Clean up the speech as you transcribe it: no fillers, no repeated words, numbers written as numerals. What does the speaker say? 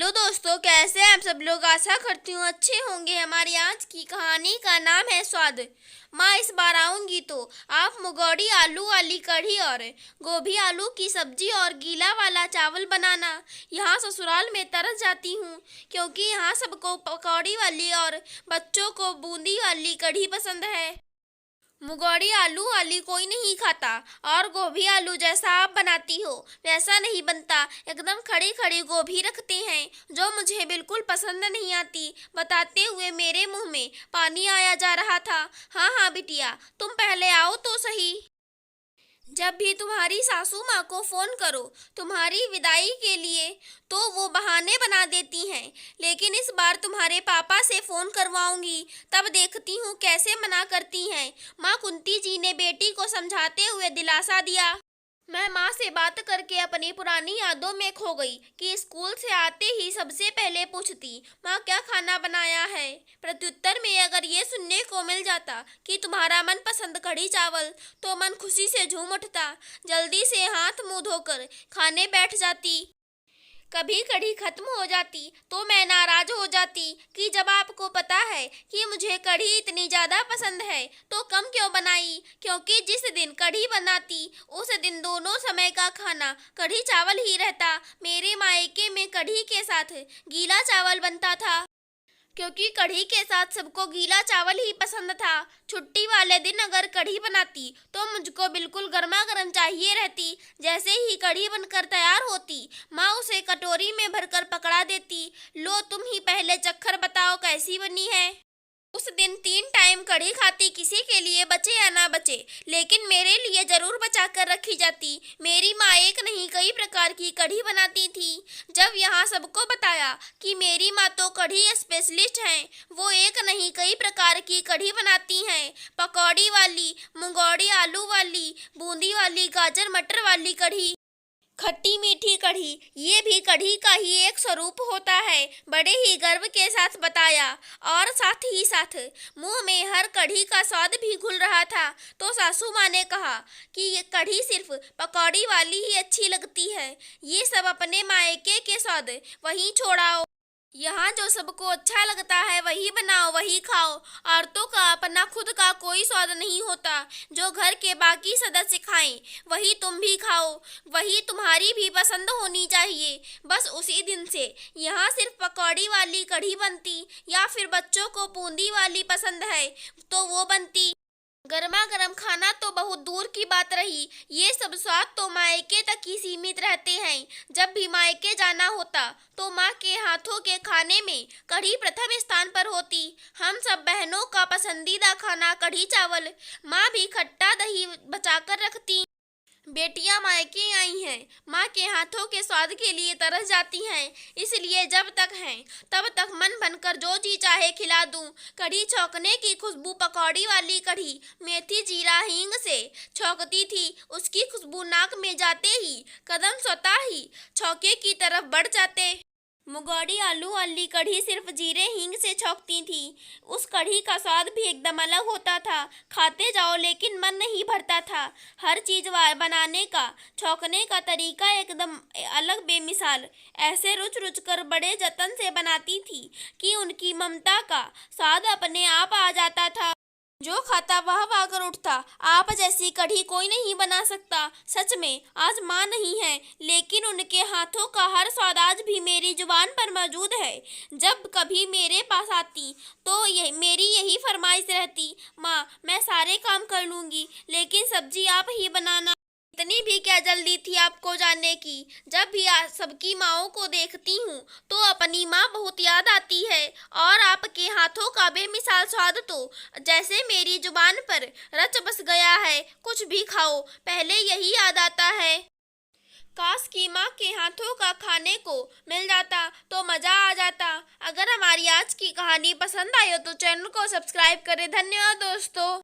Hello दोस्तों, कैसे हैं आप सब लोग। आशा करती हूँ अच्छे होंगे। हमारी आज की कहानी का नाम है स्वाद। माँ इस बार आऊंगी तो आप मुगौड़ी आलू वाली कढ़ी और गोभी आलू की सब्जी और गीला वाला चावल बनाना। यहाँ ससुराल में तरस जाती हूँ क्योंकि यहाँ सबको पकौड़ी वाली और बच्चों को बूंदी वाली कढ़ी पसंद है। मुगौड़ी आलू वाली कोई नहीं खाता और गोभी आलू जैसा आप बनाती हो वैसा नहीं बनता। एकदम खड़ी खड़ी गोभी रखते हैं जो मुझे बिल्कुल पसंद नहीं आती। बताते हुए मेरे मुंह में पानी आया जा रहा था। हाँ हाँ बिटिया, तुम पहले आओ तो सही। जब भी तुम्हारी सासू माँ को फोन करो तुम्हारी विदाई के लिए तो वो बहाने बना देती हैं, लेकिन इस बार तुम्हारे पापा से फोन करवाऊंगी तब देखती हूँ कैसे मना करती हैं। माँ कुंती जी ने बेटी को समझाते हुए दिलासा दिया। मैं माँ से बात करके अपनी पुरानी यादों में खो गई कि स्कूल से आते ही सबसे पहले पूछती माँ क्या खाना बनाया है। प्रत्युत्तर में अगर ये सुनने को मिल जाता कि तुम्हारा मनपसंद कढ़ी चावल तो मन खुशी से झूम उठता। जल्दी से हाथ मुंह धोकर खाने बैठ जाती। कभी कढ़ी खत्म हो जाती तो मैं नाराज हो जाती कि जब आपको पता है कि मुझे कढ़ी इतनी ज़्यादा पसंद है तो कम क्यों बनाई, क्योंकि जिस दिन कढ़ी बनाती उस दिन दोनों समय का खाना कढ़ी चावल ही रहता। मेरे मायके में कढ़ी के साथ गीला चावल बनता था क्योंकि कढ़ी के साथ सबको गीला चावल ही पसंद था। छुट्टी वाले दिन अगर कढ़ी बनाती तो मुझको बिल्कुल गर्मा गर्म चाहिए रहती। जैसे ही कढ़ी बनकर तैयार होती माँ उसे कटोरी में भरकर पकड़ा देती। लो तुम ही पहले चक्कर बताओ कैसी बनी है। उस दिन 3 टाइम कढ़ी खाती, किसी के लिए बचे या ना बचे लेकिन मेरे लिए जरूर बचा कर रखी जाती। मेरी माँ एक नहीं कई प्रकार की कढ़ी बनाती थी। जब यहाँ सबको बताया कि मेरी माँ तो कढ़ी स्पेशलिस्ट हैं, वो एक नहीं कई प्रकार की कढ़ी बनाती हैं। पकौड़ी वाली, मुगौड़ी आलू वाली, बूंदी वाली, गाजर मटर वाली कढ़ी, खट्टी मीठी कढ़ी, ये भी कढ़ी का ही एक स्वरूप होता है। बड़े ही गर्व के साथ बताया और साथ ही साथ मुंह में हर कढ़ी का स्वाद भी घुल रहा था। तो सासू माँ ने कहा कि ये कढ़ी सिर्फ पकौड़ी वाली ही अच्छी लगती है, ये सब अपने मायके के स्वाद वहीं छोड़ाओ। यहाँ जो सबको अच्छा लगता है वही बनाओ वही खाओ। औरतों का अपना खुद का कोई स्वाद नहीं होता। जो घर के बाकी सदस्य खाएं वही तुम भी खाओ, वही तुम्हारी भी पसंद होनी चाहिए। बस उसी दिन से यहाँ सिर्फ पकौड़ी वाली कढ़ी बनती, या फिर बच्चों को बूंदी वाली पसंद है तो वो बनती। गर्मा गर्म खाना तो बहुत दूर की बात रही, ये सब स्वाद तो मायके तक ही सीमित रहते हैं। जब भी मायके जाना होता तो माँ के हाथों के खाने में कढ़ी प्रथम स्थान पर होती। हम सब बहनों का पसंदीदा खाना कढ़ी चावल। माँ भी खट्टा दही बचाकर रखती। बेटियां मायके आई हैं, माँ के हाथों के स्वाद के लिए तरस जाती हैं, इसलिए जब तक हैं तब तक मन बनकर जो जी चाहे खिला दूं। कढ़ी छौंकने की खुशबू, पकौड़ी वाली कढ़ी मेथी जीरा हींग से छौंकती थी। उसकी खुशबू नाक में जाते ही कदम स्वतः ही छौके की तरफ बढ़ जाते। मुगौड़ी आलू वाली कढ़ी सिर्फ जीरे हींग से छौंकती थी। उस कढ़ी का स्वाद भी एकदम अलग होता था। खाते जाओ लेकिन मन नहीं भरता था। हर चीज़ बनाने का, छौंकने का तरीका एकदम अलग बेमिसाल। ऐसे रुच रुच कर बड़े जतन से बनाती थी कि उनकी ममता का स्वाद अपने आप आ जाता था। जो खाता वह वाह कर उठता। आप जैसी कढ़ी कोई नहीं बना सकता। सच में आज माँ नहीं है लेकिन उनके हाथों का हर स्वाद आज भी मेरी जुबान पर मौजूद है। जब कभी मेरे पास आती तो मेरी यही फरमाइश रहती, माँ मैं सारे काम कर लूँगी लेकिन सब्जी आप ही बनाना। इतनी भी क्या जल्दी थी आपको जानने की। जब भी सबकी माँओं को देखती हूँ तो अपनी माँ बहुत याद आती है और आपके हाथों का बेमिसाल स्वाद तो जैसे मेरी जुबान पर रच बस गया है। कुछ भी खाओ पहले यही याद आता है। काश की माँ के हाथों का खाने को मिल जाता तो मज़ा आ जाता। अगर हमारी आज की कहानी पसंद आई हो तो चैनल को सब्सक्राइब करें। धन्यवाद दोस्तों।